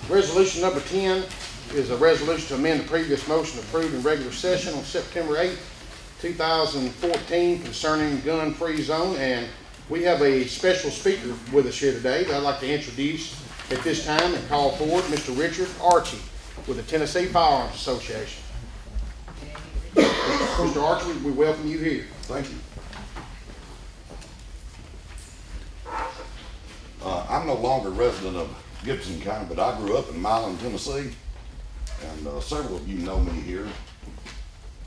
Resolution number 10 is a resolution to amend the previous motion approved in regular session on September 8, 2014 concerning gun-free zone. And we have a special speaker with us here today that I'd like to introduce at this time and call forward Mr. Richard Archie with the Tennessee Firearms Association. Mr. Archie, we welcome you here. Thank you. I'm no longer a resident of Gibson County, but I grew up in Milan, Tennessee, and several of you know me here.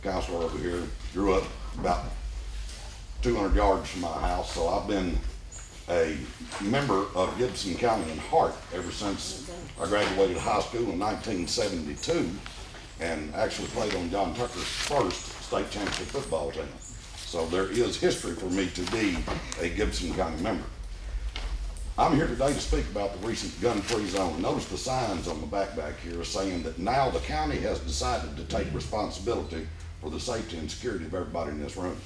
Counselor over here grew up about 200 yards from my house, so I've been a member of Gibson County in heart ever since I graduated high school in 1972, and actually played on John Tucker's first state championship football team. So there is history for me to be a Gibson County member. I'm here today to speak about the recent gun-free zone. Notice the signs on the back here saying that now the county has decided to take responsibility for the safety and security of everybody in this room.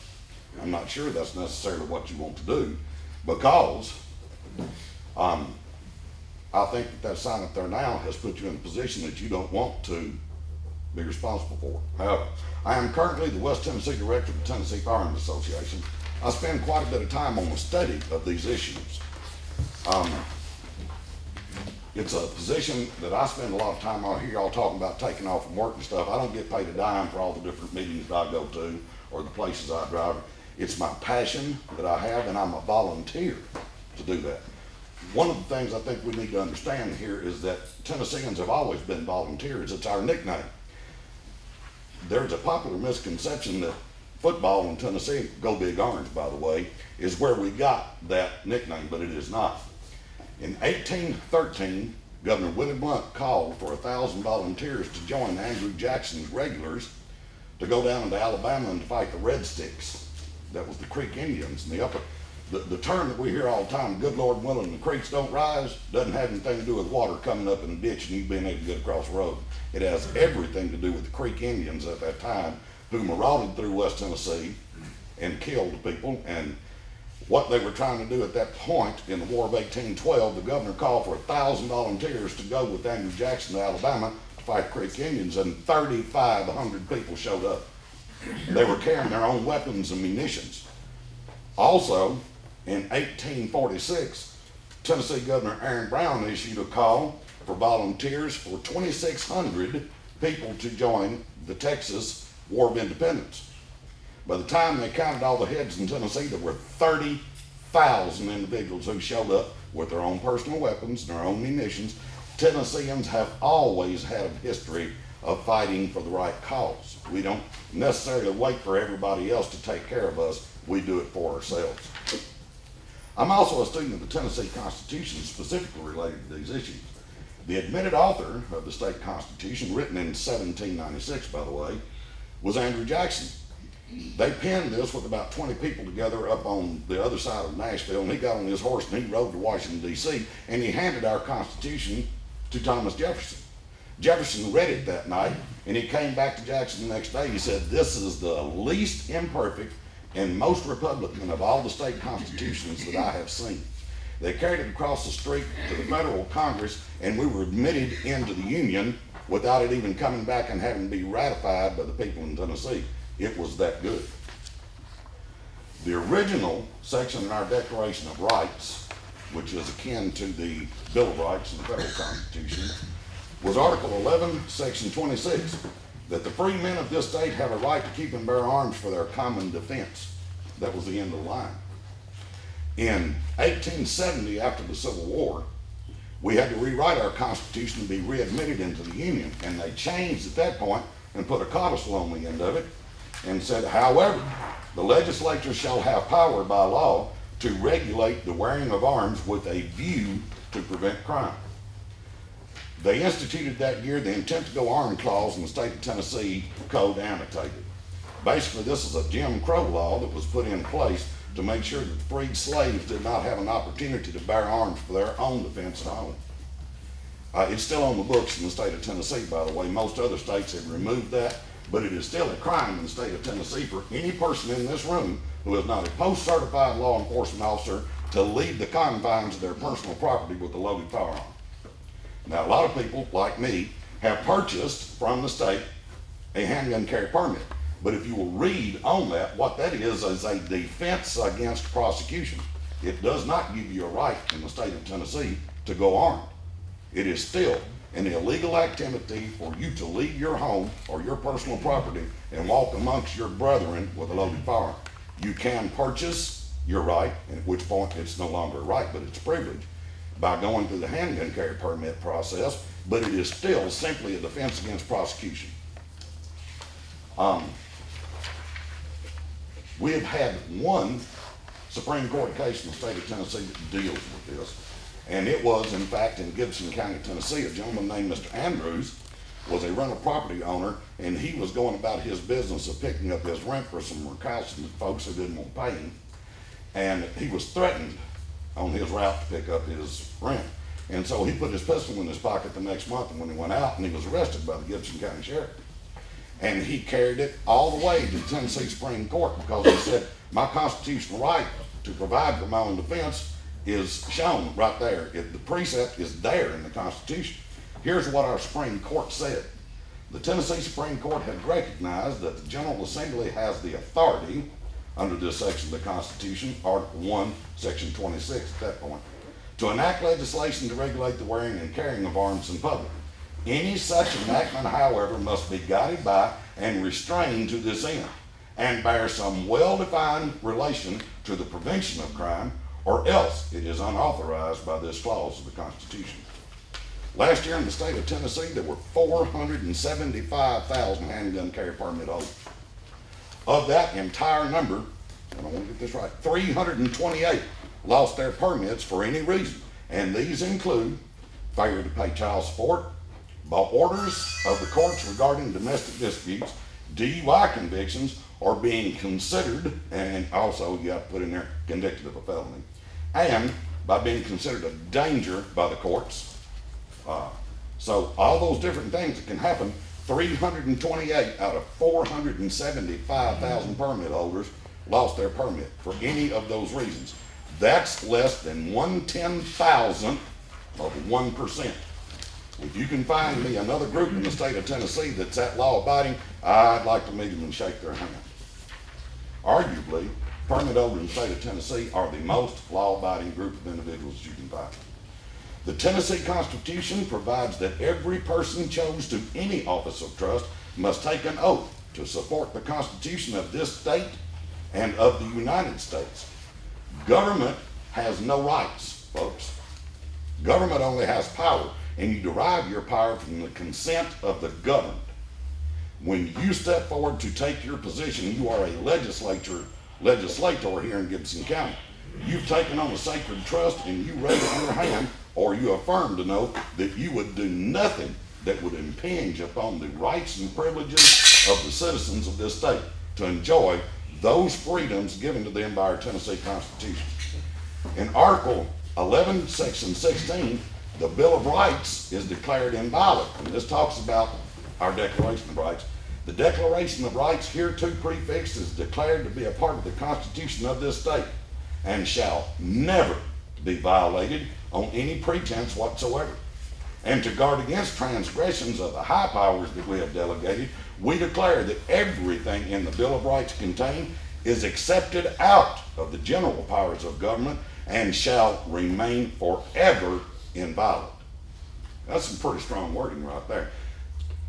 I'm not sure that's necessarily what you want to do, because I think that sign up there now has put you in a position that you don't want to be responsible for. However, I am currently the West Tennessee Director of the Tennessee Firearms Association. I spend quite a bit of time on the study of these issues. It's a position that I spend a lot of time out here. Y'all talking about taking off from work and stuff. I don't get paid a dime for all the different meetings that I go to or the places I drive. It's my passion that I have, and I'm a volunteer to do that. One of the things I think we need to understand here is that Tennesseans have always been volunteers. It's our nickname. There's a popular misconception that football in Tennessee, Go Big Orange, by the way, is where we got that nickname, but it is not. In 1813, Governor Willie Blount called for 1,000 volunteers to join Andrew Jackson's regulars to go down into Alabama and to fight the Red Sticks. That was the Creek Indians. And the term that we hear all the time, good Lord willing, the creeks don't rise, doesn't have anything to do with water coming up in the ditch and you being able to get across the road. It has everything to do with the Creek Indians at that time, who marauded through West Tennessee and killed people. And what they were trying to do at that point in the War of 1812, the governor called for 1,000 volunteers to go with Andrew Jackson to Alabama to fight the Creek Indians, and 3,500 people showed up. They were carrying their own weapons and munitions. Also, in 1846, Tennessee Governor Aaron Brown issued a call for volunteers for 2,600 people to join the Texas War of Independence. By the time they counted all the heads in Tennessee, there were 30,000 individuals who showed up with their own personal weapons and their own munitions. Tennesseans have always had a history of fighting for the right cause. We don't necessarily wait for everybody else to take care of us. We do it for ourselves. I'm also a student of the Tennessee Constitution, specifically related to these issues. The admitted author of the state constitution, written in 1796, by the way, was Andrew Jackson. They penned this with about 20 people together up on the other side of Nashville, and he got on his horse and he rode to Washington, D.C., and he handed our Constitution to Thomas Jefferson. Jefferson read it that night, and he came back to Jackson the next day. He said, "This is the least imperfect and most Republican of all the state constitutions that I have seen." They carried it across the street to the federal Congress, and we were admitted into the Union without it even coming back and having to be ratified by the people in Tennessee. It was that good. The original section in our Declaration of Rights, which is akin to the Bill of Rights in the federal Constitution, was Article 11, Section 26, that the free men of this state have a right to keep and bear arms for their common defense. That was the end of the line. In 1870, after the Civil War, we had to rewrite our Constitution to be readmitted into the Union, and they changed at that point and put a codicil on the end of it and said, however, the legislature shall have power by law to regulate the wearing of arms with a view to prevent crime. They instituted that year the intent to go armed clause in the state of Tennessee code annotated. Basically, this is a Jim Crow law that was put in place to make sure that freed slaves did not have an opportunity to bear arms for their own defense at home. It's still on the books in the state of Tennessee, by the way. Most other states have removed that, but it is still a crime in the state of Tennessee for any person in this room who is not a post-certified law enforcement officer to leave the confines of their personal property with a loaded firearm. Now, a lot of people, like me, have purchased from the state a handgun carry permit. But if you will read on that, what that is a defense against prosecution. It does not give you a right in the state of Tennessee to go armed. It is still an illegal activity for you to leave your home or your personal property and walk amongst your brethren with a loaded firearm. You can purchase your right, at which point it's no longer a right, but it's a privilege, by going through the handgun carry permit process, but it is still simply a defense against prosecution. We have had one Supreme Court case in the state of Tennessee that deals with this. And it was, in fact, in Gibson County, Tennessee. A gentleman named Mr. Andrews was a rental property owner, and he was going about his business of picking up his rent for some recalcitrant folks who didn't want to pay him. And he was threatened on his route to pick up his rent. And so he put his pistol in his pocket the next month, and when he went out, and he was arrested by the Gibson County Sheriff. And he carried it all the way to the Tennessee Supreme Court because he said, my constitutional right to provide for my own defense is shown right there. The precept is there in the Constitution. Here's what our Supreme Court said. The Tennessee Supreme Court had recognized that the General Assembly has the authority under this section of the Constitution, Article 1, Section 26 at that point, to enact legislation to regulate the wearing and carrying of arms in public. Any such enactment, however, must be guided by and restrained to this end, and bear some well-defined relation to the prevention of crime, or else it is unauthorized by this clause of the Constitution. Last year in the state of Tennessee, there were 475,000 handgun carry permit holders. Of that entire number, and I want to get this right, 328 lost their permits for any reason, and these include failure to pay child support, by orders of the courts regarding domestic disputes, DUI convictions, or being considered, and also you have to put in there convicted of a felony, and by being considered a danger by the courts. So all those different things that can happen, 328 out of 475,000 permit holders lost their permit for any of those reasons. That's less than 1/10,000th of 1%. If you can find me another group in the state of Tennessee that's that law-abiding, I'd like to meet them and shake their hand. Arguably, permit holders in the state of Tennessee are the most law-abiding group of individuals you can find. The Tennessee Constitution provides that every person chose to any office of trust must take an oath to support the Constitution of this state and of the United States. Government has no rights, folks. Government only has power, and you derive your power from the consent of the governed. When you step forward to take your position, you are a legislator here in Gibson County. You've taken on a sacred trust, and you raise your hand, or you affirm to know that you would do nothing that would impinge upon the rights and privileges of the citizens of this state to enjoy those freedoms given to them by our Tennessee Constitution. In Article 11, Section 16, the Bill of Rights is declared invalid, and this talks about our Declaration of Rights. The Declaration of Rights, hereto prefixed, is declared to be a part of the Constitution of this state and shall never be violated on any pretense whatsoever. And to guard against transgressions of the high powers that we have delegated, we declare that everything in the Bill of Rights contained is accepted out of the general powers of government and shall remain forever invalid. That's some pretty strong wording right there.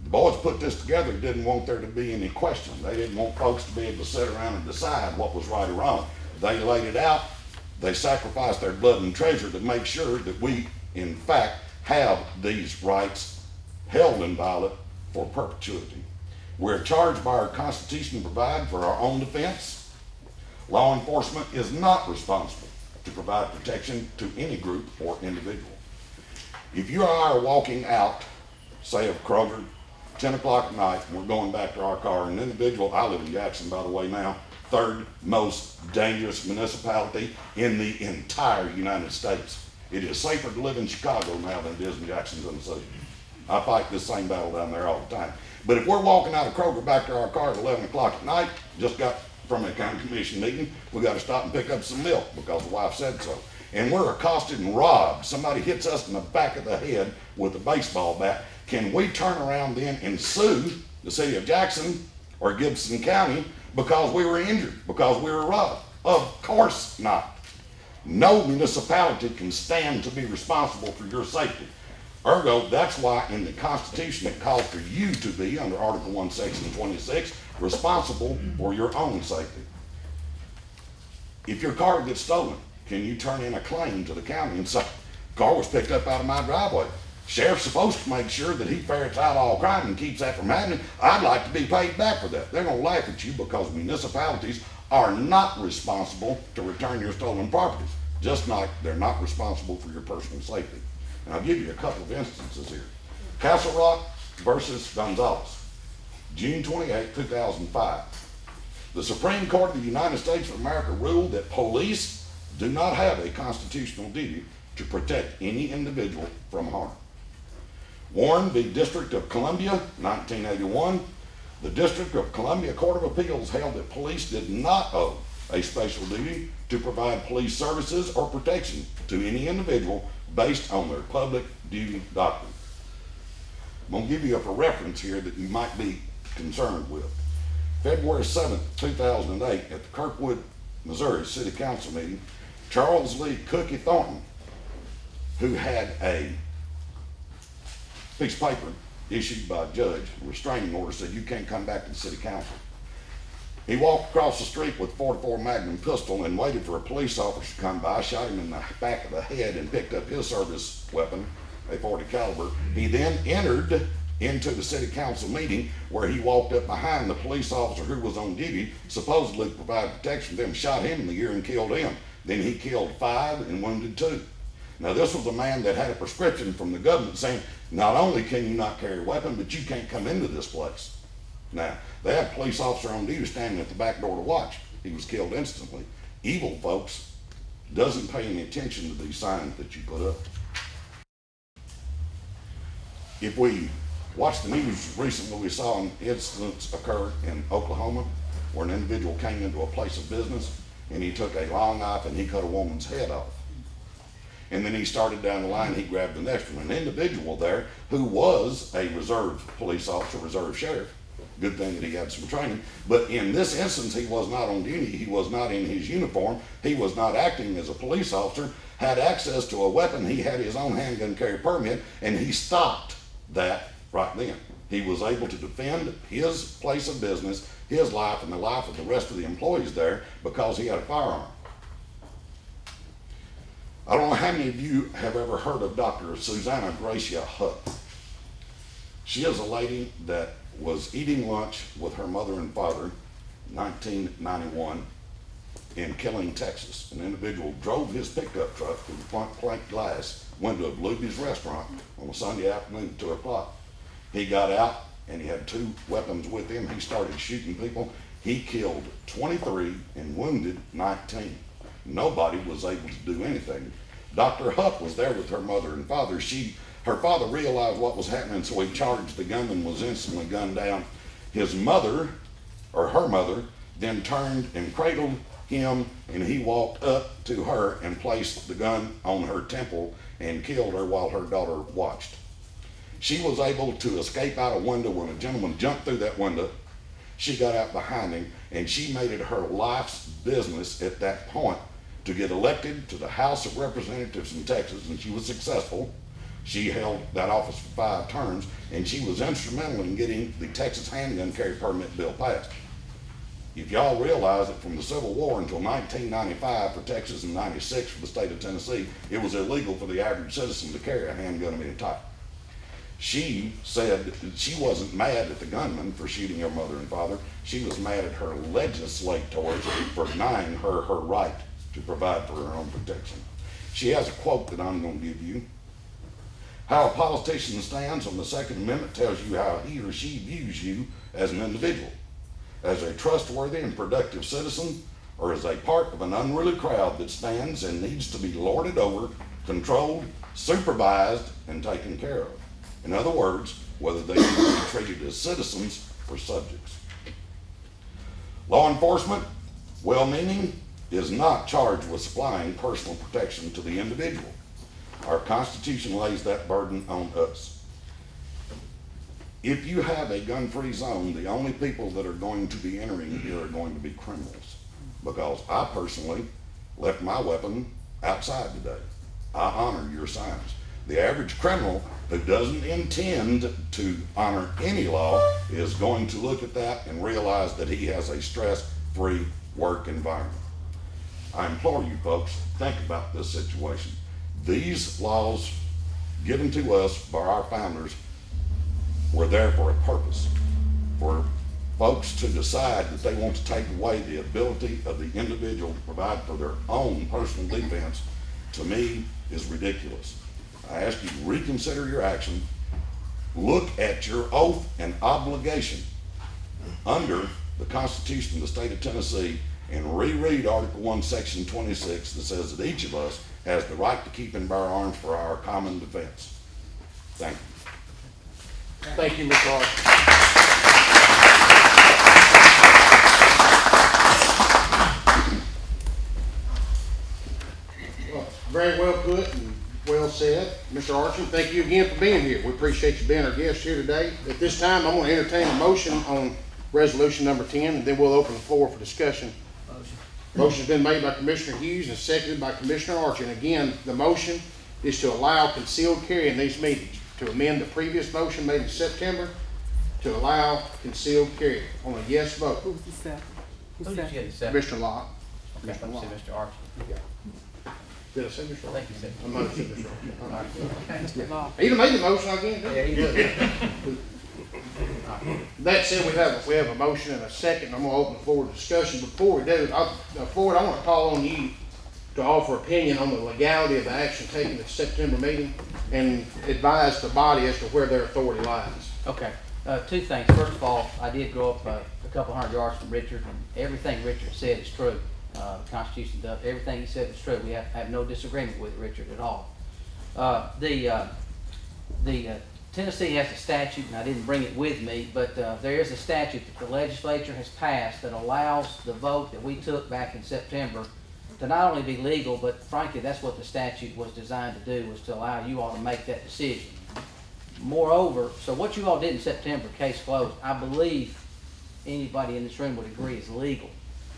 The boys put this together, didn't want there to be any question. They didn't want folks to be able to sit around and decide what was right or wrong. They laid it out. They sacrificed their blood and treasure to make sure that we, in fact, have these rights held inviolate for perpetuity. We're charged by our Constitution to provide for our own defense. Law enforcement is not responsible to provide protection to any group or individual. If you or I are walking out, say of Kroger, 10 o'clock at night, and we're going back to our car, an individual, I live in Jackson by the way now, third most dangerous municipality in the entire United States. It is safer to live in Chicago now than it is in Jackson, Tennessee. I fight this same battle down there all the time. But if we're walking out of Kroger back to our car at 11 o'clock at night, just got from a county commission meeting, we got to stop and pick up some milk because the wife said so. and we're accosted and robbed, somebody hits us in the back of the head with a baseball bat, can we turn around then and sue the city of Jackson or Gibson County because we were injured, because we were robbed? Of course not. No municipality can stand to be responsible for your safety. Ergo, that's why in the Constitution it calls for you to be, under Article 1, Section 26, responsible for your own safety. If your car gets stolen, can you turn in a claim to the county and say, car was picked up out of my driveway? Sheriff's supposed to make sure that he ferrets out all crime and keeps that from happening. I'd like to be paid back for that. They're going to laugh at you because municipalities are not responsible to return your stolen properties, just like they're not responsible for your personal safety. And I'll give you a couple of instances here. Castle Rock versus Gonzalez, June 28, 2005. The Supreme Court of the United States of America ruled that police do not have a constitutional duty to protect any individual from harm. Warren v. District of Columbia, 1981. The District of Columbia Court of Appeals held that police did not owe a special duty to provide police services or protection to any individual based on their public duty doctrine. I'm going to give you a reference here that you might be concerned with. February 7, 2008, at the Kirkwood, Missouri City Council meeting, Charles Lee Cookie Thornton, who had a piece of paper issued by a judge, a restraining order, said you can't come back to the city council. He walked across the street with a .44 Magnum pistol and waited for a police officer to come by, shot him in the back of the head and picked up his service weapon, a .40 caliber. He then entered into the city council meeting where he walked up behind the police officer who was on duty, supposedly to provide protection to them, shot him in the ear and killed him. Then he killed 5 and wounded 2. Now this was a man that had a prescription from the government saying, not only can you not carry a weapon, but you can't come into this place. Now, they had a police officer on duty standing at the back door to watch. He was killed instantly. Evil, folks, doesn't pay any attention to these signs that you put up. If we watch the news recently, we saw an incident occur in Oklahoma where an individual came into a place of business and he took a long knife and he cut a woman's head off. And then he started down the line, he grabbed the next one. An individual there who was a reserve police officer, reserve sheriff. Good thing that he had some training. But in this instance, he was not on duty. He was not in his uniform. He was not acting as a police officer, had access to a weapon. He had his own handgun carry permit, and he stopped that right then. He was able to defend his place of business, his life, and the life of the rest of the employees there because he had a firearm. I don't know how many of you have ever heard of Dr. Susanna Gracia Hupp. She is a lady that was eating lunch with her mother and father in 1991 in Killeen, Texas. An individual drove his pickup truck through the front plate glass window of Luby's restaurant on a Sunday afternoon at 2 o'clock. He got out and he had 2 weapons with him. He started shooting people. He killed 23 and wounded 19. Nobody was able to do anything. Dr. Hupp was there with her mother and father. Her father realized what was happening, so he charged the gunman, was instantly gunned down. His mother, or her mother, then turned and cradled him, and he walked up to her and placed the gun on her temple and killed her while her daughter watched. She was able to escape out a window when a gentleman jumped through that window. She got out behind him, and she made it her life's business at that point to get elected to the House of Representatives in Texas, and she was successful. She held that office for 5 terms, and she was instrumental in getting the Texas handgun carry permit bill passed. If y'all realize that from the Civil War until 1995 for Texas and 96 for the state of Tennessee, it was illegal for the average citizen to carry a handgun of any type. She said she wasn't mad at the gunman for shooting her mother and father. She was mad at her legislators for denying her her right to provide for her own protection. She has a quote that I'm going to give you. How a politician stands on the Second Amendment tells you how he or she views you as an individual, as a trustworthy and productive citizen, or as a part of an unruly crowd that stands and needs to be lorded over, controlled, supervised, and taken care of. In other words, whether they need to be treated as citizens or subjects. Law enforcement, well-meaning, is not charged with supplying personal protection to the individual. Our Constitution lays that burden on us. If you have a gun-free zone, the only people that are going to be entering here are going to be criminals. Because I personally left my weapon outside today. I honor your signs. The average criminal who doesn't intend to honor any law is going to look at that and realize that he has a stress-free work environment. I implore you folks, think about this situation. These laws given to us by our founders were there for a purpose, for folks to decide that they want to take away the ability of the individual to provide for their own personal defense, to me, is ridiculous. I ask you to reconsider your action, look at your oath and obligation under the Constitution of the state of Tennessee, and reread Article 1, Section 26 that says that each of us has the right to keep and bear arms for our common defense. Thank you. Thank you, Mr. Archer. Well, very well put and well said, Mr. Archer. Thank you again for being here. We appreciate you being our guest here today. At this time, I'm going to entertain a motion on resolution number 10, and then we'll open the floor for discussion. Motion's been made by Commissioner Hughes and seconded by Commissioner Archer. And again, the motion is to allow concealed carry in these meetings, to amend the previous motion made in September to allow concealed carry on a yes vote. Who's the second? Who did you say? Mr. Locke. Okay, Mr. Locke. Mr. Archer. Did I say Mr. Locke? Thank you, sir. I might have said Mr. Archer. All right. Mr. Law. Either made the motion, I can't do Yeah, it. he did. That said, we have a motion and a second. I'm going to open the floor to discussion. Before we do, Ford, I want to call on you to offer opinion on the legality of the action taken at the September meeting and advise the body as to where their authority lies. Okay, two things. First of all, I did grow up a couple hundred yards from Richard, and everything Richard said is true. The Constitution does, everything he said is true. We have no disagreement with Richard at all. Tennessee has a statute, and I didn't bring it with me, but there is a statute that the legislature has passed that allows the vote that we took back in September to not only be legal, but frankly, that's what the statute was designed to do, was to allow you all to make that decision. Moreover, so what you all did in September, case closed, I believe anybody in this room would agree is legal.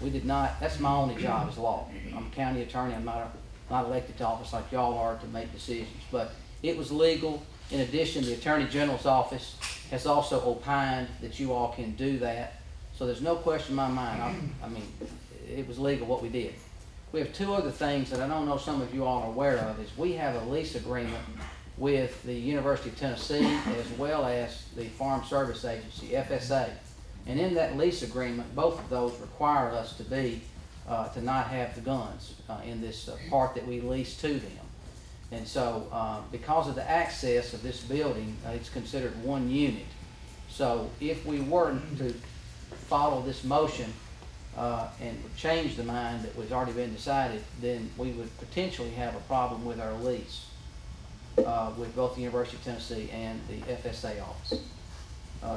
We did not, that's my only job is law. I'm a county attorney, I'm not elected to office like y'all are to make decisions, but it was legal. In addition, the Attorney General's office has also opined that you all can do that. So there's no question in my mind. I mean, it was legal what we did. We have two other things that I don't know some of you all are aware of. Is we have a lease agreement with the University of Tennessee as well as the Farm Service Agency, FSA. And in that lease agreement, both of those require us to be, to not have the guns in this part that we lease to them. And so, because of the access of this building, it's considered one unit. So if we were to follow this motion and change the mind that was already been decided, then we would potentially have a problem with our lease with both the University of Tennessee and the FSA office.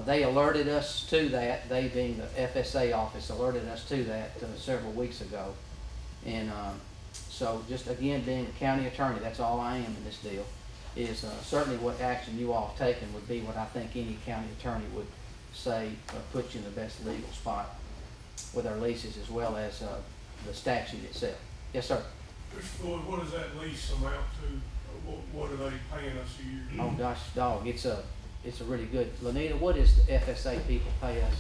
They alerted us to that, they being the FSA office alerted us to that several weeks ago. And so just again, being a county attorney, that's all I am in this deal, is certainly what action you all have taken would be what I think any county attorney would say puts you in the best legal spot with our leases as well as the statute itself. Yes, sir. Mr. Floyd, what does that lease amount to? What are they paying us a year? Oh gosh, dog, it's a really good. Lanita, what is the FSA people pay us?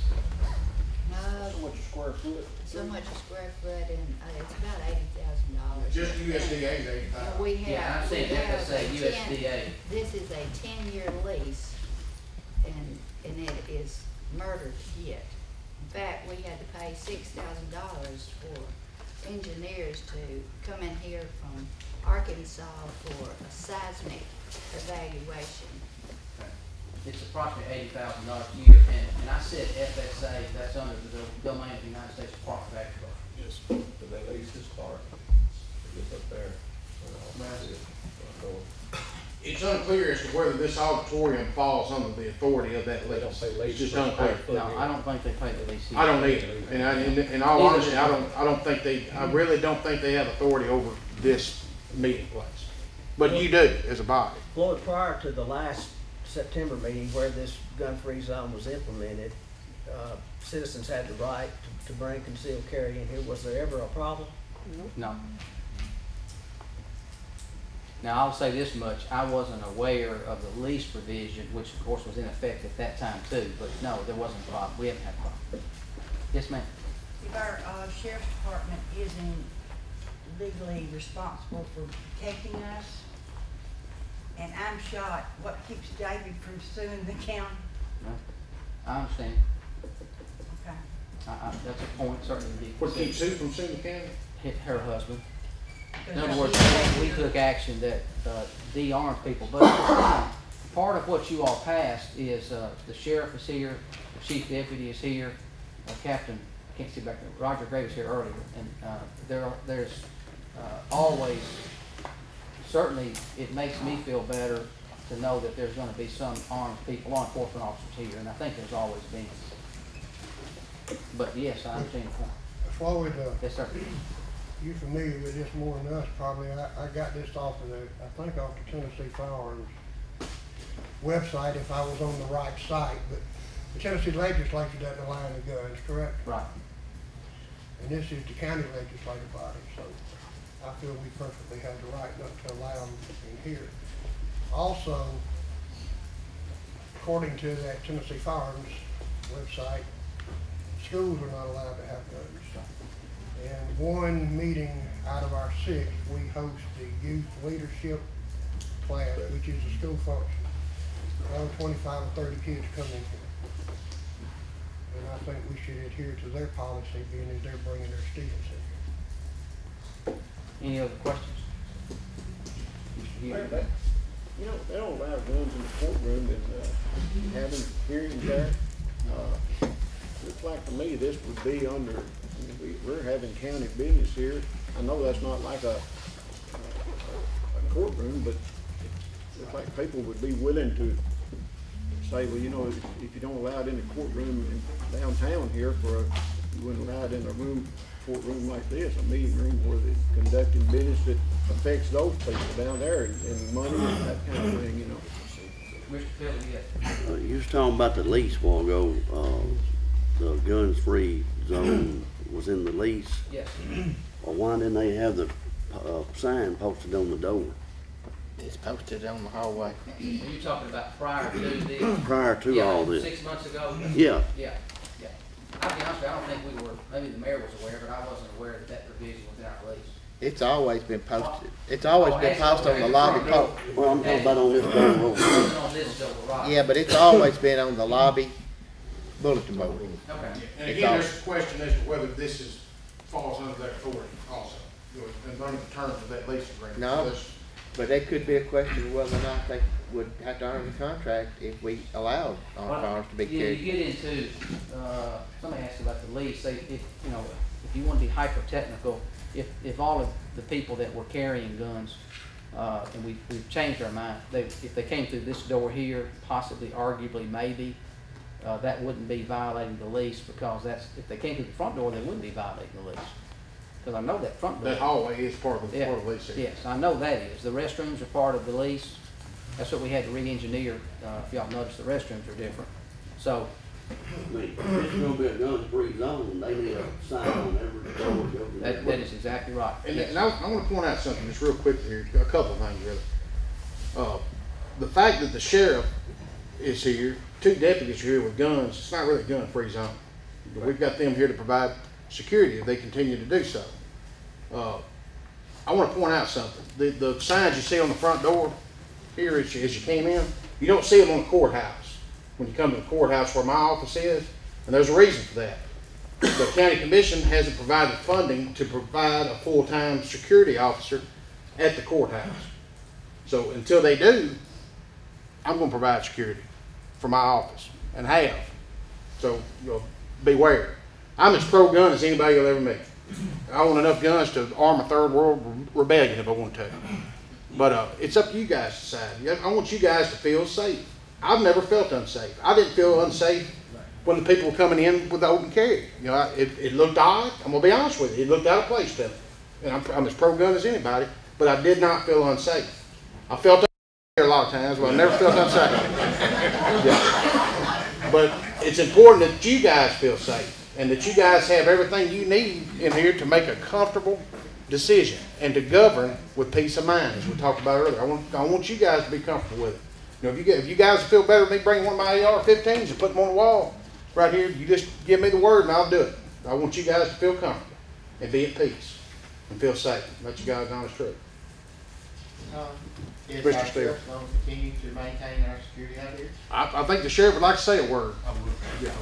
So much a square foot? So much a square foot, and it's about $80,000. Just USDA is 85. We have. Yeah, I've seen we have FSA, a USDA. This is a 10-year lease, and it is murder to get. In fact, we had to pay $6,000 for engineers to come in here from Arkansas for a seismic evaluation. It's approximately $80,000 a year, and I said FSA, that's under the domain of the United States Department of Agriculture. Yes. Did they lease this park? Just up there? It it's unclear as to whether this auditorium falls under the authority of that They don't lease. pay lease It's just for unclear. it. No, I don't think they pay the lease. I don't either, and in all Neither honesty, do I don't think they, I really don't think they have authority over this meeting place. But you do, as a body. Floyd, prior to the last September meeting where this gun-free zone was implemented, citizens had the right to bring concealed carry in here. Was there ever a problem? No. Now, I'll say this much, I wasn't aware of the lease provision, which of course was in effect at that time too, but no, there wasn't a problem, we haven't had a problem. Yes, ma'am? If our sheriff's department isn't legally responsible for protecting us, and I'm shot, what keeps David from suing the county? No? I understand. Okay. That's a point certainly to be What keeps considered. Sue from suing the county? Her husband. In Because other words, she- we took action that de-armed people, but at the time, part of what you all passed is the sheriff is here, the chief deputy is here, Captain, I can't see back there, Roger Gray was here earlier, and there's always, certainly it makes me feel better to know that there's gonna be some armed people, law enforcement officers here, and I think there's always been. But yes, I understand the point. Floyd, Yes, sir. you familiar with this more than us probably. I got this off of I think off the Tennessee Firearms website if I was on the right site, but the Tennessee legislature doesn't allow any guns, correct? Right. And this is the county legislative body, so I feel we perfectly have the right not to allow them in here. Also, according to that Tennessee Firearms website, schools are not allowed to have guns. And one meeting out of our 6, we host the youth leadership class, which is a school function. Around 25 or 30 kids come in here. And I think we should adhere to their policy, being as they're bringing their students in here. Any other questions? Mr. Hughes? You know, they don't allow guns in the courtroom and having hearings there. Looks like to me this would be under, I mean, we're having county business here. I know that's not like a courtroom, but it looks like people would be willing to say, well, you know, if you don't allow it in the courtroom in downtown here you wouldn't allow it in a courtroom like this, a meeting room where they're conducting business that affects those people down there and money and that kind of thing, you know. Mr. Phillips, yes. You was talking about the lease a while ago, the guns-free zone was in the lease. Yes. Or why didn't they have the sign posted on the door It's posted on the hallway. Are you talking about prior to this? prior to Yeah, all this? 6 months ago? Yeah, Yeah, yeah. I'll be honest with you, I don't think we were, maybe the mayor was aware, but I wasn't aware that that provision was in our lease. It's always been posted. It's always Oh, been it's posted on the okay. lobby post. well, I'm talking about on this door. It wasn't on this door, right? Yeah, but it's always been on the lobby bulletin board. Okay. And It's again, all- there's a question as to whether this falls under that authority also, and under the terms of that lease agreement. No. So that's- But there could be a question of whether or not they would have to honor the contract if we allowed armed firearms to be Yeah, carried. you get into, somebody asked about the lease, if you want to be hyper-technical, if all of the people that were carrying guns, and we've changed our mind, if they came through this door here, possibly, arguably, maybe, that wouldn't be violating the lease, because if they came through the front door, they wouldn't be violating the lease. Because I know that front door. That hallway is part of the lease. Yes, I know that is. The restrooms are part of the lease. That's what we had to re-engineer. If y'all notice, the restrooms are different. So, I mean, if it's gonna be a gun-free zone, they need a sign on every door that goes in that is exactly right. And, Yes. and I want to point out something just real quick here, a couple of things really. The fact that the sheriff is here, 2 deputies are here with guns, it's not really a gun-free zone. But we've got them here to provide security if they continue to do so. I want to point out something. The signs you see on the front door here as you came in, you don't see them on the courthouse. When you come to the courthouse where my office is, and there's a reason for that. The county commission hasn't provided funding to provide a full-time security officer at the courthouse. So until they do, I'm going to provide security for my office and have. So beware. I'm as pro-gun as anybody you'll ever meet. I want enough guns to arm a third world rebellion if I want to. But it's up to you guys to decide. I want you guys to feel safe. I've never felt unsafe. I didn't feel unsafe when the people were coming in with the open carry. You know, it looked odd. I'm gonna be honest with you. It looked out of place to me. And I'm as pro-gun as anybody, but I did not feel unsafe. I felt a lot of times, but I never felt unsafe. Yeah. But it's important that you guys feel safe and that you guys have everything you need in here to make a comfortable decision and to govern with peace of mind, as we talked about earlier. I want you guys to be comfortable with it. You know, if you guys feel better with me bringing one of my AR-15s and putting them on the wall right here, you just give me the word and I'll do it. I want you guys to feel comfortable and be at peace and feel safe. That's you guys' honest truth. Is Mr. our Steele. sheriff going to continue to maintain our security out here? I think the sheriff would like to say a word. Yeah.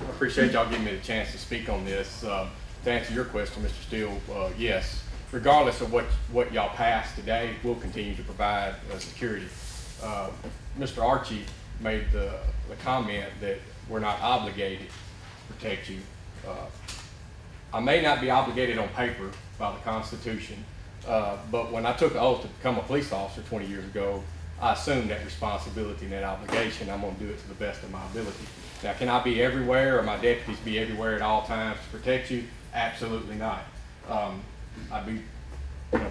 I appreciate y'all giving me the chance to speak on this. To answer your question, Mr. Steele, yes. Regardless of what y'all pass today, we'll continue to provide security. Mr. Archie made the comment that we're not obligated to protect you. I may not be obligated on paper by the Constitution, but when I took the oath to become a police officer 20 years ago, I assumed that responsibility and that obligation. I'm going to do it to the best of my ability. Now, can I be everywhere or my deputies be everywhere at all times to protect you? Absolutely not. I'd be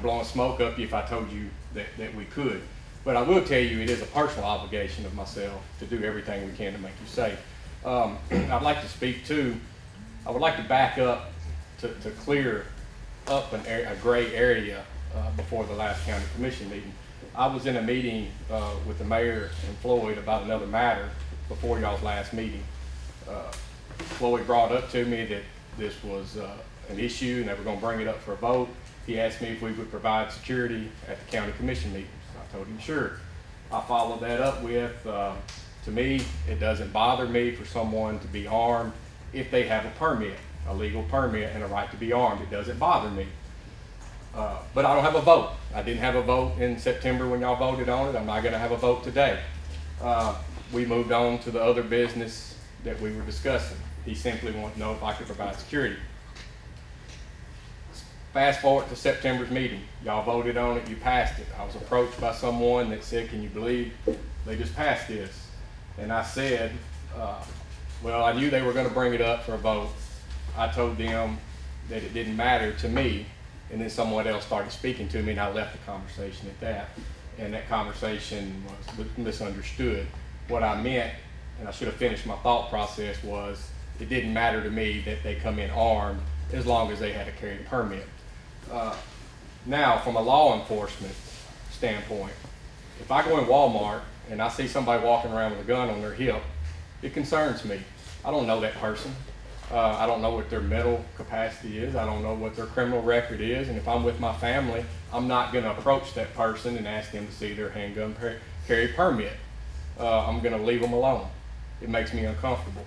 blowing smoke up you if I told you that we could. But I will tell you it is a personal obligation of myself to do everything we can to make you safe. I'd like to speak to, I would like to back up to clear up a gray area before the last county commission meeting. I was in a meeting with the mayor and Floyd about another matter before y'all's last meeting. Floyd brought up to me that this was an issue and they were going to bring it up for a vote. He asked me if we would provide security at the county commission meetings. I told him sure. I followed that up with, to me, it doesn't bother me for someone to be armed if they have a permit, a legal permit and a right to be armed. It doesn't bother me. But I don't have a vote. I didn't have a vote in September when y'all voted on it. I'm not going to have a vote today. We moved on to the other business that we were discussing. He simply wanted to know if I could provide security. Fast forward to September's meeting. Y'all voted on it, you passed it. I was approached by someone that said, can you believe they just passed this? And I said, well, I knew they were going to bring it up for a vote. I told them that it didn't matter to me. And then someone else started speaking to me and I left the conversation at that. And that conversation was misunderstood. What I meant, and I should have finished my thought process, was it didn't matter to me that they come in armed as long as they had a carry permit. Now, from a law enforcement standpoint, if I go in Walmart and I see somebody walking around with a gun on their hip, it concerns me. I don't know that person. I don't know what their mental capacity is. I don't know what their criminal record is. And if I'm with my family, I'm not going to approach that person and ask them to see their handgun carry permit. I'm going to leave them alone. It makes me uncomfortable.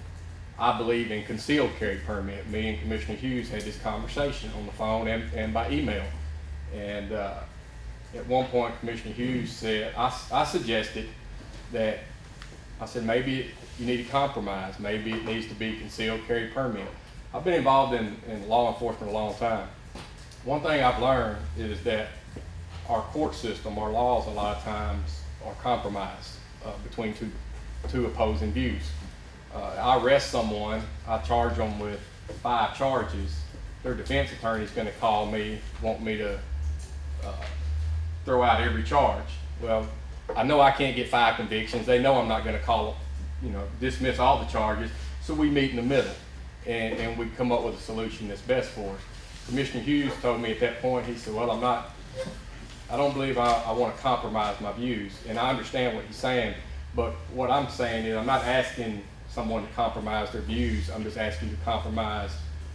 I believe in concealed carry permit. Me and Commissioner Hughes had this conversation on the phone and by email. And at one point, Commissioner Hughes said, I suggested that, I said, maybe you need a compromise. Maybe it needs to be concealed carry permit. I've been involved in law enforcement a long time. One thing I've learned is that our court system, our laws a lot of times are compromised between two opposing views. I arrest someone, I charge them with 5 charges. Their defense attorney is going to call me, want me to throw out every charge. Well, I know I can't get 5 convictions. They know I'm not going to dismiss all the charges. So we meet in the middle and we come up with a solution that's best for us. Commissioner Hughes told me at that point, he said, well, I don't believe I want to compromise my views. And I understand what he's saying, but what I'm saying is I'm not asking someone to compromise their views. I'm just asking you to compromise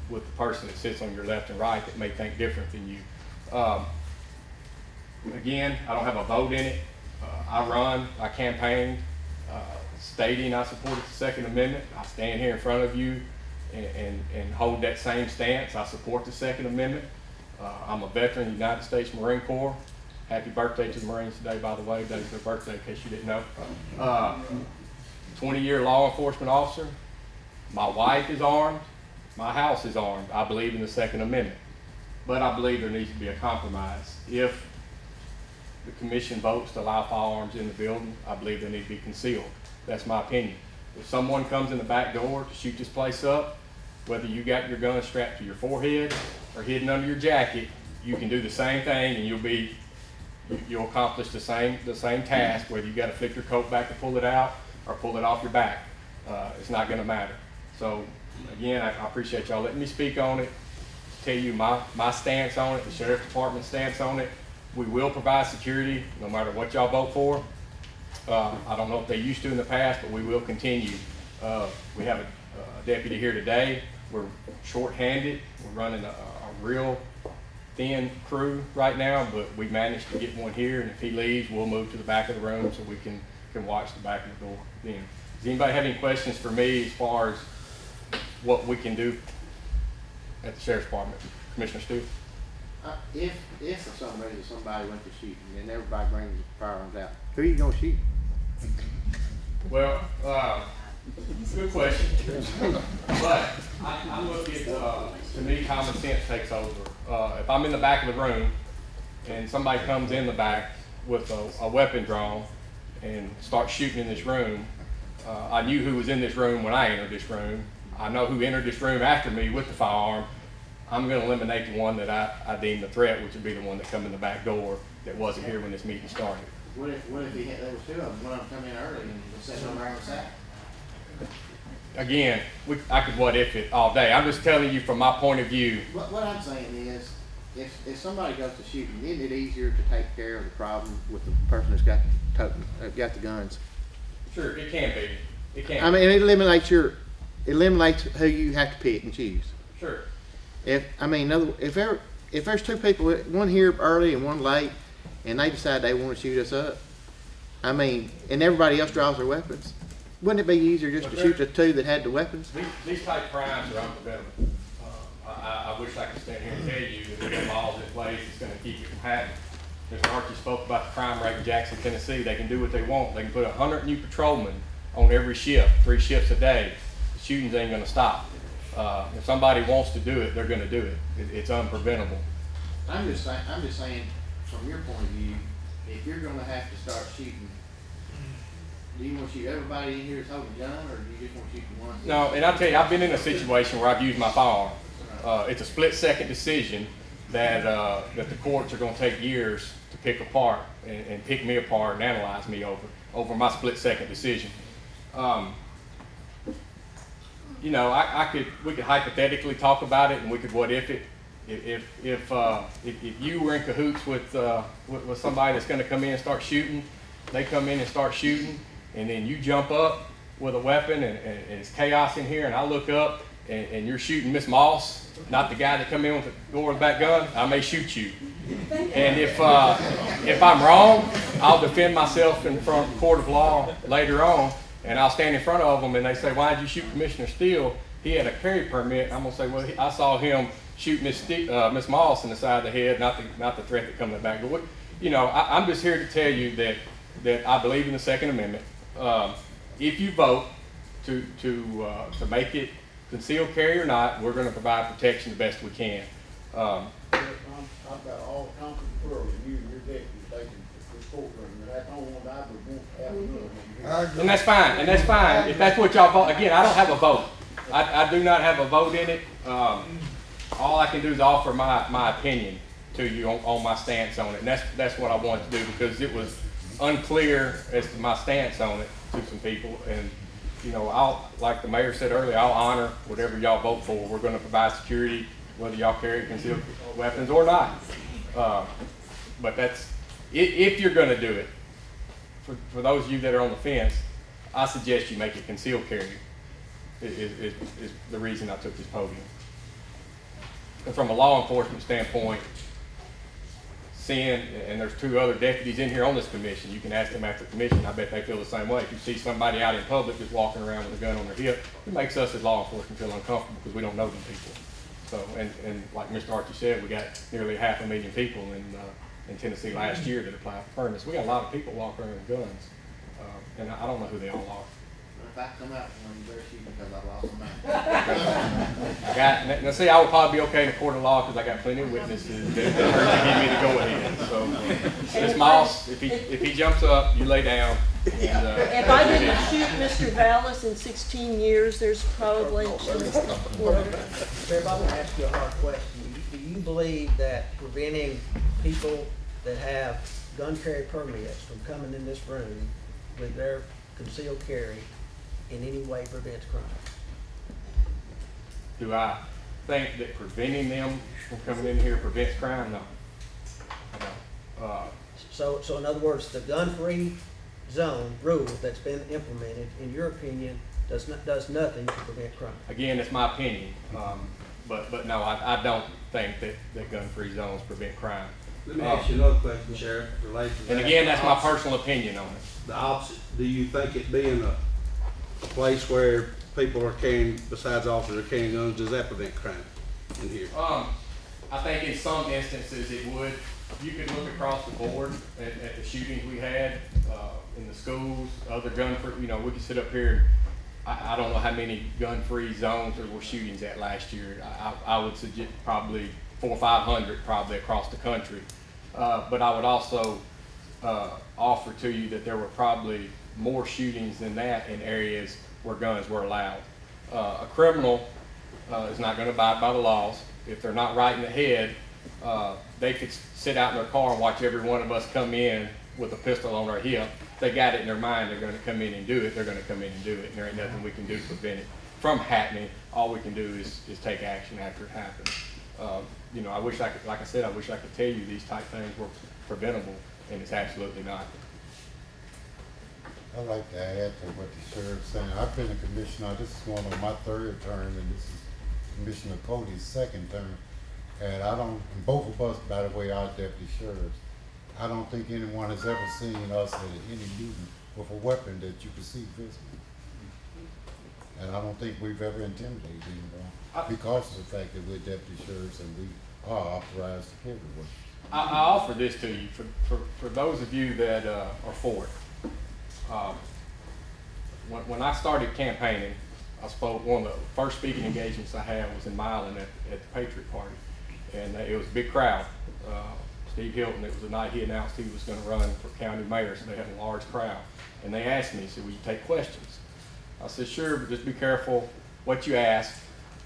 with the person that sits on your left and right that may think different than you. Again, I don't have a vote in it. I campaigned stating I supported the Second Amendment. I stand here in front of you and hold that same stance. I support the Second Amendment. I'm a veteran of the United States Marine Corps. Happy birthday to the Marines today, by the way. Today's their birthday, in case you didn't know. 20-year law enforcement officer. My wife is armed. My house is armed. I believe in the Second Amendment. But I believe there needs to be a compromise. If the commission votes to allow firearms in the building, I believe they need to be concealed. That's my opinion. If someone comes in the back door to shoot this place up, whether you got your gun strapped to your forehead or hidden under your jacket, you can do the same thing and you'll accomplish the same task, whether you got to flip your coat back to pull it out or pull it off your back. It's not going to matter. So again, I appreciate y'all letting me speak on it, tell you my stance on it, the sheriff's department's stance on it. We will provide security no matter what y'all vote for. I don't know if they used to in the past, but we will continue. We have a deputy here today. We're short-handed. We're running a real thin crew right now, but we managed to get one here, and if he leaves, we'll move to the back of the room so we can watch the back of the door then. Does anybody have any questions for me as far as what we can do at the sheriff's department? Commissioner Steele? If for some reason somebody went to shooting and everybody brings firearms out, who are you gonna shoot? Well, good question. But I look at, to me, common sense takes over. If I'm in the back of the room and somebody comes in the back with a weapon drawn and starts shooting in this room, I knew who was in this room when I entered this room. I know who entered this room after me with the firearm. I'm going to eliminate the one that I deem the threat, which would be the one that come in the back door that wasn't here when this meeting started. What if there was two of them, one of them come in early and was sitting on the side? Again, I could what if it all day. I'm just telling you from my point of view. What I'm saying is, if somebody goes to shooting, isn't it easier to take care of the problem with the person that's got the guns? Sure, it can be. It can. I mean, it eliminates who you have to pick and choose. Sure. If there's two people, one here early and one late, and they decide they want to shoot us up, I mean, and everybody else draws their weapons, wouldn't it be easier just to shoot the two that had the weapons? These type crimes are unpreventable. I wish I could stand here and tell you that there's laws in place that's going to keep it from happening. Mr. Archie spoke about the crime rate in Jackson, Tennessee. They can do what they want. They can put 100 new patrolmen on every shift, 3 shifts a day. The shootings ain't going to stop. If somebody wants to do it, they're going to do it. It's unpreventable. I'm just saying, from your point of view, if you're going to have to start shooting, do you want to shoot everybody in here that's holding a gun, or do you just want to shoot the ones? No, and I'll tell you, I've been in a situation where I've used my firearm. It's a split-second decision that the courts are going to take years to pick apart and pick me apart and analyze me over my split-second decision. You know, we could hypothetically talk about it, and we could what if it. If you were in cahoots with somebody that's going to come in and start shooting, they come in and start shooting, and then you jump up with a weapon, and it's chaos in here, and I look up, and you're shooting Miss Moss, not the guy that come in with the door with the back gun, I may shoot you. And if I'm wrong, I'll defend myself in front of the court of law later on, and I'll stand in front of them, and they say, why did you shoot Commissioner Steele? He had a carry permit. I'm going to say, well, I saw him shoot Miss Moss in the side of the head, not the threat that come in the back. But you know, I'm just here to tell you that I believe in the Second Amendment. If you vote to make it concealed carry or not, we're going to provide protection the best we can. I've got all kinds of world, you and your deputy taking this courtroom, and that's the only one I would want to have another. And that's fine. And that's fine. If that's what y'all vote, again, I don't have a vote. I do not have a vote in it. All I can do is offer my opinion to you on my stance on it, and that's what I wanted to do, because it was unclear as to my stance on it to some people. And you know, like the mayor said earlier, I'll honor whatever y'all vote for. We're going to provide security whether y'all carry concealed weapons or not. But that's if you're going to do it. For those of you that are on the fence, I suggest you make it concealed carry. Is the reason I took this podium. And from a law enforcement standpoint, seeing, and there's 2 other deputies in here on this commission, you can ask them after the commission, I bet they feel the same way. If you see somebody out in public just walking around with a gun on their hip, it makes us as law enforcement feel uncomfortable because we don't know them people. So, and like Mr. Archie said, we got nearly 500,000 people in Tennessee last year that applied for permits. We got a lot of people walking around with guns, and I don't know who they all are. If I come out one, you better shoot me because I lost my mind. Now see, I would probably be okay in a court of law because I got plenty of witnesses that give me the go-ahead. So, Ms. Moss, if he jumps up, you lay down. And, if I didn't shoot Mr. Vallis in 16 years, there's probably. Sheriff, I want to ask you a hard question. Do you believe that preventing people that have gun carry permits from coming in this room with their concealed carry in any way prevents crime? do I think that preventing them from coming in here prevents crime? No. So in other words, the gun-free zone rule that's been implemented, in your opinion, does nothing to prevent crime? Again, it's my opinion, but no, I don't think that gun-free zones prevent crime. Let me ask you another question, Sheriff, related to that. And again, that's my personal opinion on it. The opposite, do you think it being a place where people are carrying, besides officers are carrying guns, does that prevent crime in here? I think in some instances it would. You could look across the board at the shootings we had in the schools, other gun-free, we could sit up here and I don't know how many gun-free zones there were shootings at last year. I would suggest probably 400 or 500 probably across the country. But I would also offer to you that there were probably more shootings than that in areas where guns were allowed. A criminal is not going to abide by the laws. If they're not right in the head, they could sit out in their car and watch every one of us come in with a pistol on our hip. They got it in their mind they're going to come in and do it, they're going to come in and do it, and there ain't nothing we can do to prevent it from happening. All we can do is take action after it happens. I wish I could, like I said, I wish I could tell you these type things were preventable, and it's absolutely not. I'd like to add to what the sheriff's saying. I've been a commissioner. This is going on my third term, and this is Commissioner Cody's second term. And and both of us, by the way, are deputy sheriffs. I don't think anyone has ever seen us at any meeting with a weapon that you could see visibly. And I don't think we've ever intimidated anyone because of the fact that we're deputy sheriffs and we are authorized to carry weapons. I offer this to you for those of you that are for it. When I started campaigning, one of the first speaking engagements I had was in Milan at the Patriot Party, and it was a big crowd. Steve Hilton, it was the night he announced he was going to run for county mayor, so they had a large crowd. And they asked me, said, will you take questions? I said, sure, but just be careful what you ask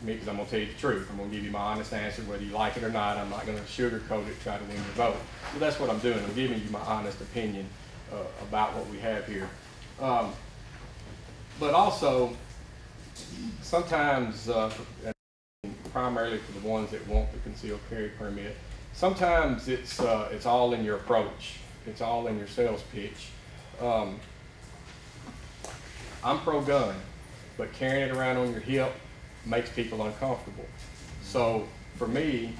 me, because I'm going to tell you the truth. I'm going to give you my honest answer, whether you like it or not. I'm not going to sugarcoat it, try to win your vote. So that's what I'm doing. I'm giving you my honest opinion about what we have here. But also, sometimes, primarily for the ones that want the concealed carry permit, sometimes it's all in your approach. It's all in your sales pitch. I'm pro-gun, but carrying it around on your hip makes people uncomfortable. So for me,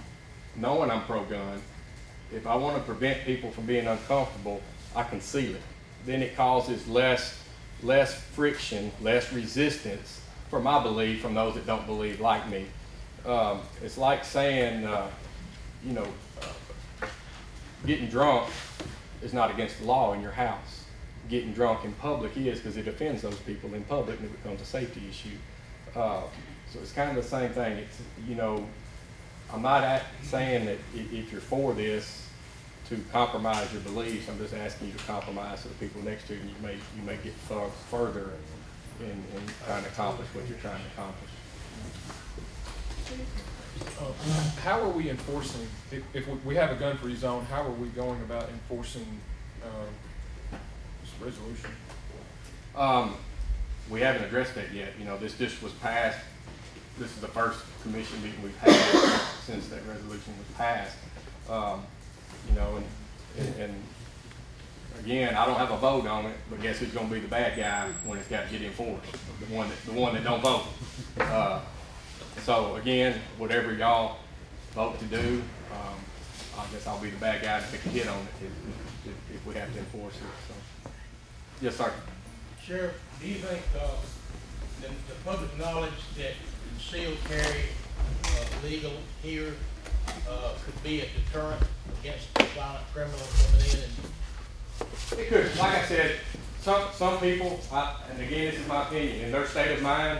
knowing I'm pro-gun, if I want to prevent people from being uncomfortable, I conceal it. Then it causes less friction, less resistance for my belief from those that don't believe like me. It's like saying, getting drunk is not against the law in your house. Getting drunk in public is, because it offends those people in public and it becomes a safety issue. So it's kind of the same thing. It's, I'm not saying that if you're for this to compromise your beliefs. I'm just asking you to compromise so the people next to you, you may get further in trying to accomplish what you're trying to accomplish. How are we enforcing, if we have a gun-free zone, how are we going about enforcing this resolution? We haven't addressed that yet. This just was passed. This is the first commission meeting we've had since that resolution was passed. And again, I don't have a vote on it, but guess who's going to be the bad guy when it's got to get enforced? The one that don't vote. So again, whatever y'all vote to do, I guess I'll be the bad guy to take a hit on it if we have to enforce it. So, yes, sir. Sheriff, do you think the public knowledge that concealed carry legal here could be a deterrent against violent criminals coming in and It could, like I said, some people, and again, this is my opinion, in their state of mind,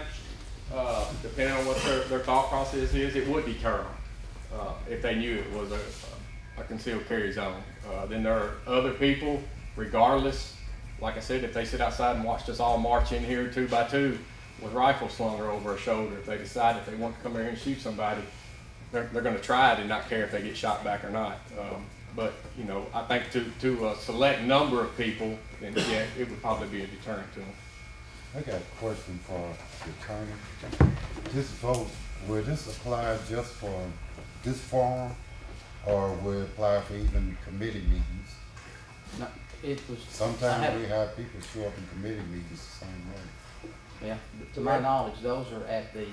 depending on what their thought process is, it would deter them if they knew it was a concealed carry zone. Then there are other people, regardless, like I said, if they sit outside and watched us all march in here 2 by 2 with rifles slung over a shoulder, if they decide that they want to come here and shoot somebody, they're going to try it and not care if they get shot back or not. But you know, I think to a select number of people, then yeah, it would probably be a deterrent to them. I got a question for the attorney. This vote, will this apply just for this forum, or will it apply for even committee meetings? No, it was. Sometimes we have people show up in committee meetings the same way. Yeah, to my knowledge, those are at the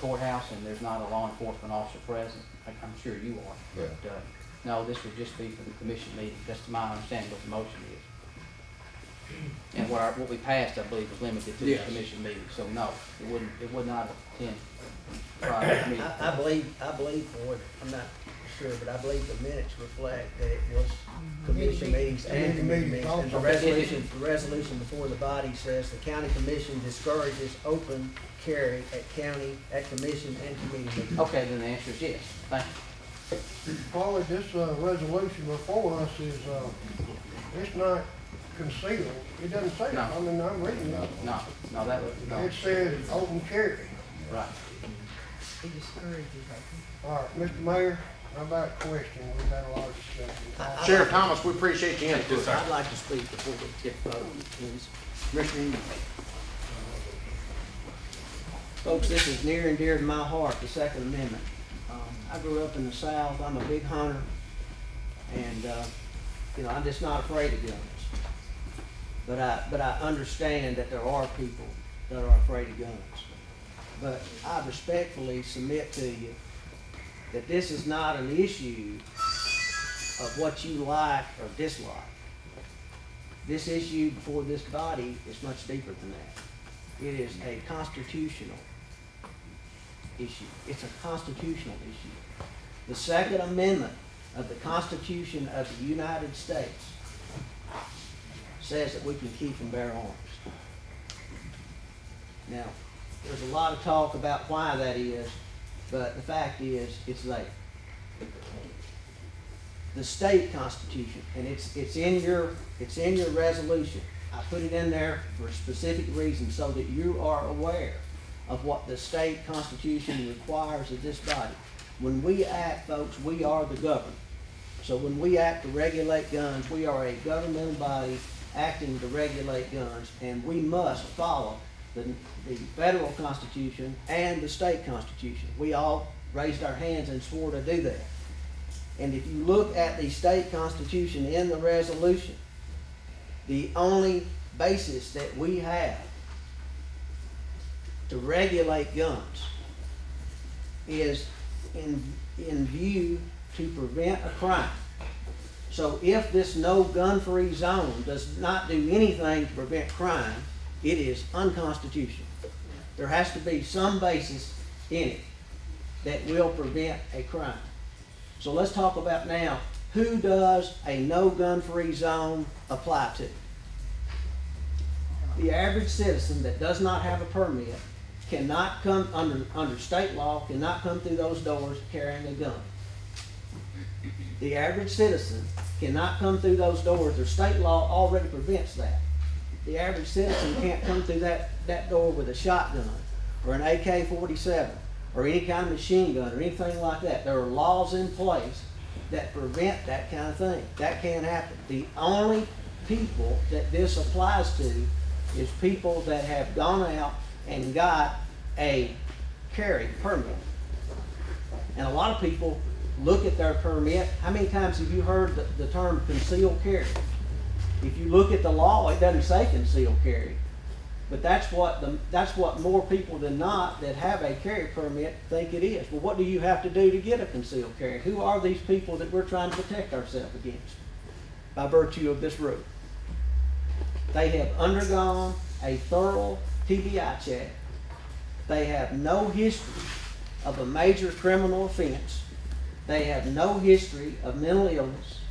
courthouse, and there's not a law enforcement officer present. I'm sure you are. Yeah. But no, this would just be for the commission meeting. That's to my understanding what the motion is. And what we passed, I believe, was limited to the commission meeting. So no, it would not attend prior meeting. I believe for it, I'm not sure, but I believe the minutes reflect that it was commission meetings and committee meetings. And the resolution before the body says the county commission discourages open carry at commission and committee meetings. Okay, then the answer is yes. Thank you. Paula, this resolution before us is, it's not concealed. It doesn't say that. I mean, I'm reading it. No, that was, no. It says open carry. Right. He discourages open. All right, Mr. Mayor, how about a question? We've had a lot of discussion. Sheriff Thomas, we appreciate the input. I'd like to speak before we get voted, please. Commissioner Eden. Folks, this is near and dear to my heart, the Second Amendment. I grew up in the South. I'm a big hunter, and you know, I'm just not afraid of guns. But I understand that there are people that are afraid of guns. But I respectfully submit to you that this is not an issue of what you like or dislike. This issue before this body is much deeper than that. It is a constitutional issue. It's a constitutional issue. The Second Amendment of the Constitution of the United States says that we can keep and bear arms. Now, there's a lot of talk about why that is, but the fact is, it's there. The state constitution, and it's in your resolution. I put it in there for a specific reason so that you are aware of what the state constitution requires of this body. When we act, folks, we are the government. So when we act to regulate guns, we are a governmental body acting to regulate guns, and we must follow the federal constitution and the state constitution. We all raised our hands and swore to do that. And if you look at the state constitution in the resolution, the only basis that we have to regulate guns is in view to prevent a crime. So if this no gun-free zone does not do anything to prevent crime, it is unconstitutional. There has to be some basis in it that will prevent a crime. So let's talk about now, who does a no gun-free zone apply to? The average citizen that does not have a permit cannot come under state law, cannot come through those doors carrying a gun. The average citizen cannot come through those doors. Their state law already prevents that. The average citizen can't come through that door with a shotgun or an AK-47 or any kind of machine gun or anything like that. There are laws in place that prevent that kind of thing. That can't happen. The only people that this applies to is people that have gone out and got a carry permit. And a lot of people look at their permit. How many times have you heard the term concealed carry? If you look at the law, it doesn't say concealed carry. But that's what more people than not that have a carry permit think it is. Well, what do you have to do to get a concealed carry? Who are these people that we're trying to protect ourselves against by virtue of this rule? They have undergone a thorough TBI check. They have no history of a major criminal offense. They have no history of mental illness.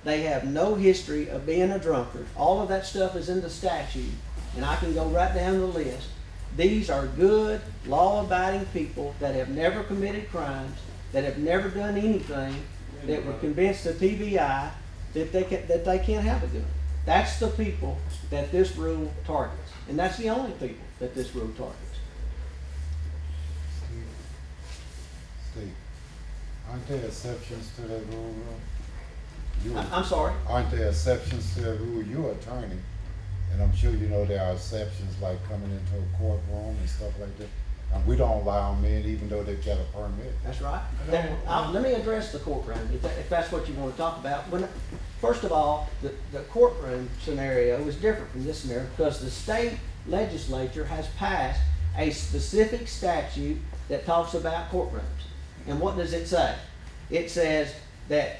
They have no history of being a drunkard. All of that stuff is in the statute, and I can go right down the list. These are good, law-abiding people that have never committed crimes, that have never done anything, that were convinced of TBI that they can't have a gun. That's the people that this rule targets, and that's the only people that this rule targets. Steve, aren't there exceptions to that rule? I'm sorry? Aren't there exceptions to that rule? You're an attorney, and I'm sure you know there are exceptions like coming into a courtroom and stuff like that. And we don't allow them in even though they've got a permit. That's right. Let me address the courtroom, if that's what you want to talk about. First of all, the courtroom scenario is different from this scenario because the state legislature has passed a specific statute that talks about courtrooms. And what does it say? It says that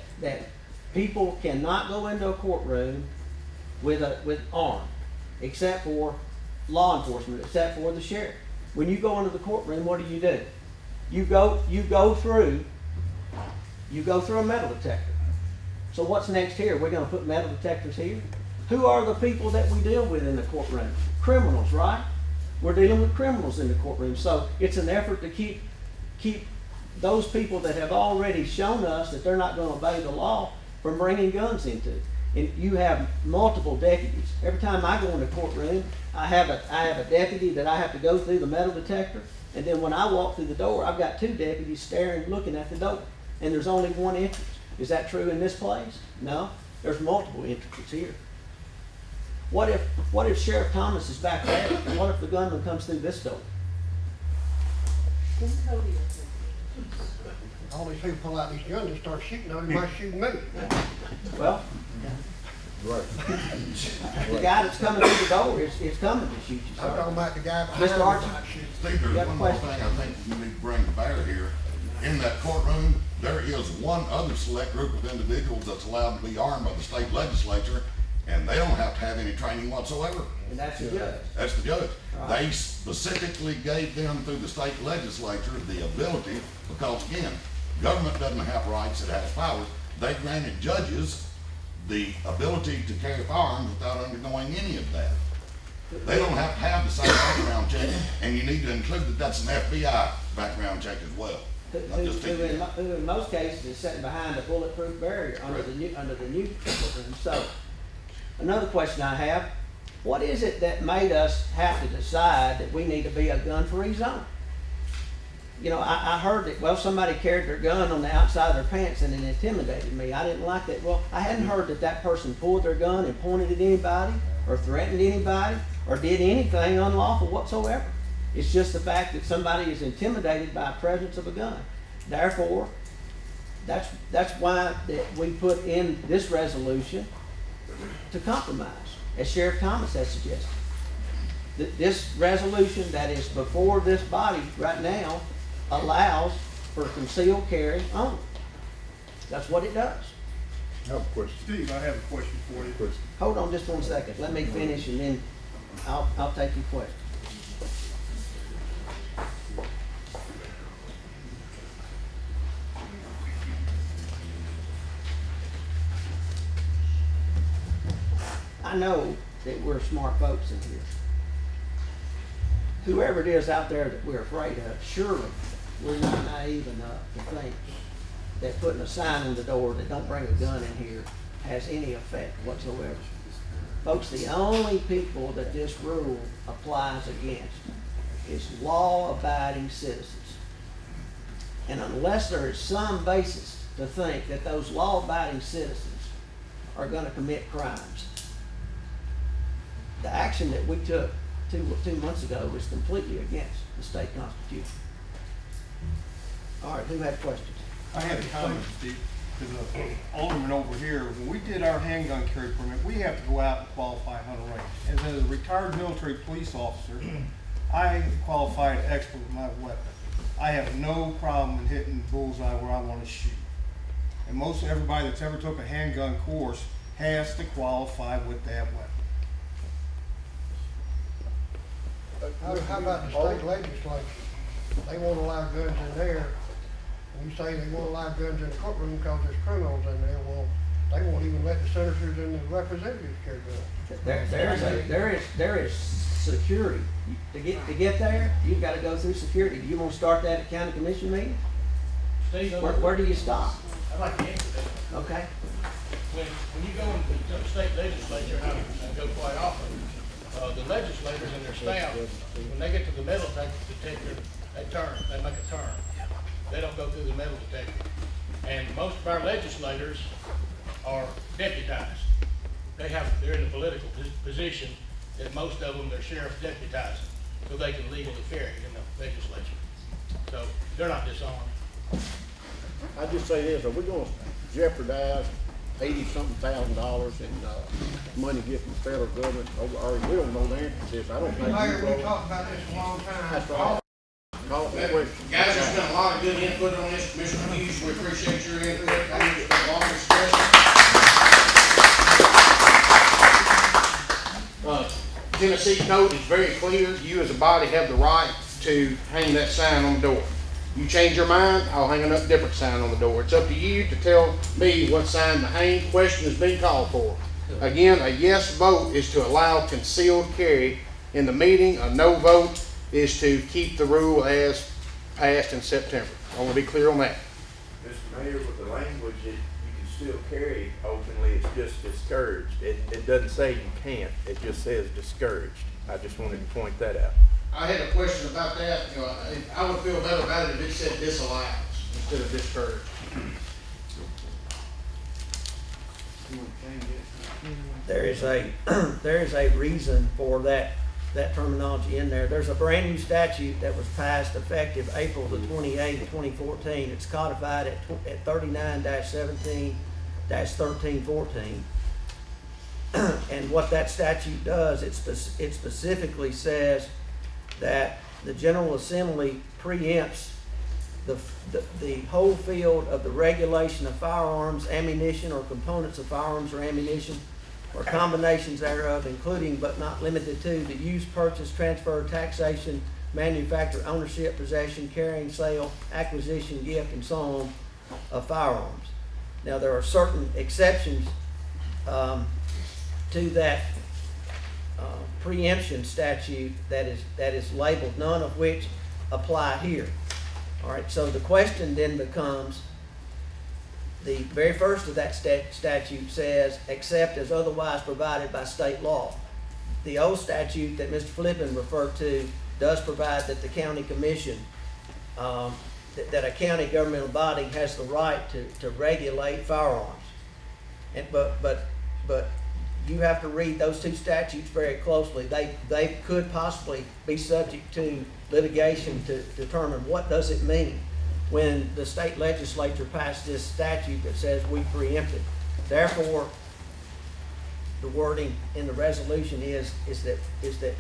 people cannot go into a courtroom with armed, except for law enforcement, except for the sheriff. When you go into the courtroom, what do? You go through a metal detector. So what's next here? We're going to put metal detectors here? Who are the people that we deal with in the courtroom? Criminals, right? We're dealing with criminals in the courtroom. So it's an effort to keep those people that have already shown us that they're not going to obey the law from bringing guns into it. And you have multiple deputies. Every time I go in the courtroom, I have a deputy that I have to go through the metal detector, and then when I walk through the door, I've got 2 deputies staring, looking at the door, and there's only one entrance. Is that true in this place? No, there's multiple entrances here. What if Sheriff Thomas is back there, and what if the gunman comes through this door? All these people pull out these guns and start shooting on him, might shoot me. Well, right. The guy that's coming through the door is coming to shoot you. I'm talking about the guy behind Mr. Archie? Steve, there's one more thing I think you need to bring to bear here. In that courtroom, there is one other select group of individuals that's allowed to be armed by the state legislature, and they don't have to have any training whatsoever. And that's the judge. That's the judge. Right. They specifically gave them through the state legislature the ability, because again, government doesn't have rights, it has powers. They granted judges the ability to carry firearms without undergoing any of that. They don't have to have the same background check, and you need to include that that's an FBI background check as well. Who in most cases is sitting behind a bulletproof barrier under the new courtroom. So, another question I have, what is it that made us have to decide that we need to be a gun-free zone? You know, I heard that, well, somebody carried their gun on the outside of their pants and it intimidated me. I didn't like that. Well, I hadn't heard that person pulled their gun and pointed at anybody or threatened anybody or did anything unlawful whatsoever. It's just the fact that somebody is intimidated by the presence of a gun. Therefore, that's why that we put in this resolution to compromise, as Sheriff Thomas has suggested. This resolution that is before this body right now allows for concealed carry only. That's what it does. I have a question. Steve, I have a question for you. Hold on just 1 second. Let me finish and then I'll take your question. I know that we're smart folks in here. Whoever it is out there that we're afraid of, surely we're not naive enough to think that putting a sign on the door that don't bring a gun in here has any effect whatsoever. Folks, the only people that this rule applies against is law-abiding citizens. And unless there is some basis to think that those law-abiding citizens are going to commit crimes, the action that we took two months ago was completely against the state constitution. All right, who had questions? I had a comment, Steve, to the alderman over here. When we did our handgun carry permit, we have to go out and qualify hunter range. As a retired military police officer, I qualified expert with my weapon. I have no problem in hitting bullseye where I want to shoot. And most everybody that's ever took a handgun course has to qualify with that weapon. How about the state legislature? They won't allow guns in there. And you say they won't allow guns in the courtroom because there's criminals in there. Well, They won't even let the senators and the representatives carry guns. There is security. To get there, you've got to go through security. Do you want to start that at county commission meeting? Steve, Where do you stop? I'd like to answer that. Okay. When you go into the state legislature, and I go quite often, the legislators and their staff, when they get to the metal detector, they make a turn. They don't go through the metal detector. And most of our legislators are deputized. They're in a political position that most of them, they're sheriff deputizing, so they can legally carry in the legislature. So they're not disarmed. I just say this, are we gonna jeopardize $80-something thousand in money get from the federal government? Or we don't know the answer to this. I don't think. Mayor, we talked about this a long time. That's right. Call it that way. Guys, there's been a lot of good input on this. Commissioner Hughes, we appreciate your input. I think it's been a long discussion. Tennessee code is very clear. You as a body have the right to hang that sign on the door. You change your mind, I'll hang a different sign on the door. It's up to you to tell me what sign to hang. Question is being called for. Again, a yes vote is to allow concealed carry in the meeting. A no vote is to keep the rule as passed in September. I want to be clear on that. Mr. Mayor, with the language that you can still carry openly, it's just discouraged. It doesn't say you can't, it just says discouraged. I just wanted to point that out. I had a question about that. You know, I would feel better about it if it said disallows instead of discouraged. There is a reason for that terminology in there. There's a brand new statute that was passed effective April the 28th, 2014. It's codified at 39-17-1314. And what that statute does, it specifically says that the General Assembly preempts the whole field of the regulation of firearms, ammunition, or components of firearms or ammunition, or combinations thereof, including but not limited to the use, purchase, transfer, taxation, manufacture, ownership, possession, carrying, sale, acquisition, gift, and so on of firearms. Now there are certain exceptions to that preemption statute that is labeled, none of which apply here. All right, so the question then becomes, the very first of that statute says, except as otherwise provided by state law. The old statute that Mr. Flippin referred to does provide that the county commission, that a county governmental body has the right to regulate firearms. But you have to read those two statutes very closely. They could possibly be subject to litigation to determine what does it mean when the state legislature passed this statute that says we preempted. Therefore, the wording in the resolution is that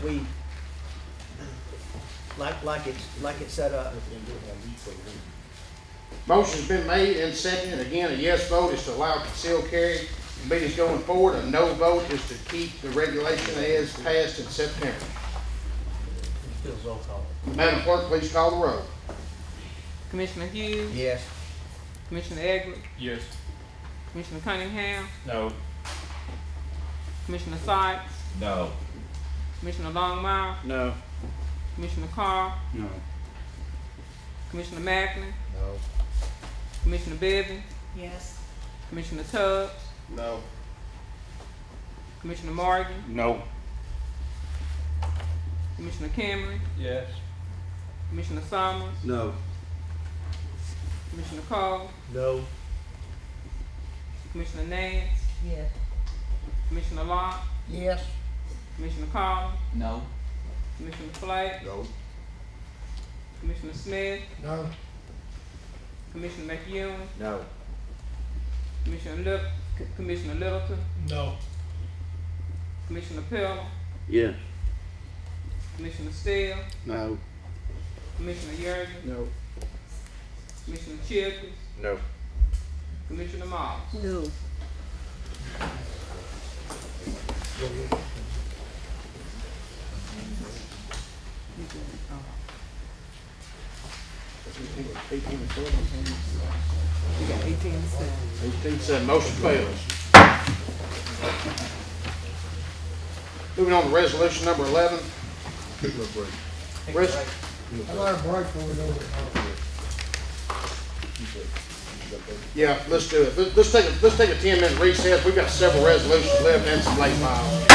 we, like it's set up. Motion's been made and seconded. Again, a yes vote is to allow concealed carry meetings going forward. A no vote is to keep the regulation as passed in September. Madam Clerk, please call the roll. Commissioner Hughes? Yes. Commissioner Egley? Yes. Commissioner Cunningham? No. Commissioner Sykes? No. Commissioner Longmire? No. Commissioner Carr? No. Commissioner Macklin? No. Commissioner Bevins? Yes. Commissioner Tubbs? No. Commissioner Morgan? No. Commissioner Cameron? Yes. Commissioner Summers? No. Commissioner Cole? No. Commissioner Nance? Yes. Commissioner Locke? Yes. Commissioner Collins? No. Commissioner Flake? No. Commissioner Smith? No. Commissioner McEwen? No. Commissioner Littleton? No. Commissioner Pillar? Yes. Commissioner Steele? No. Commissioner Yergin? No. Commissioner Childers? No. Commissioner Moss? No. You got 18-7. 18-7. Motion fails. Moving on to resolution number 11. Res- How about a break before we go to Yeah, let's do it. Let's take a 10-minute recess. We've got several resolutions left and some late files.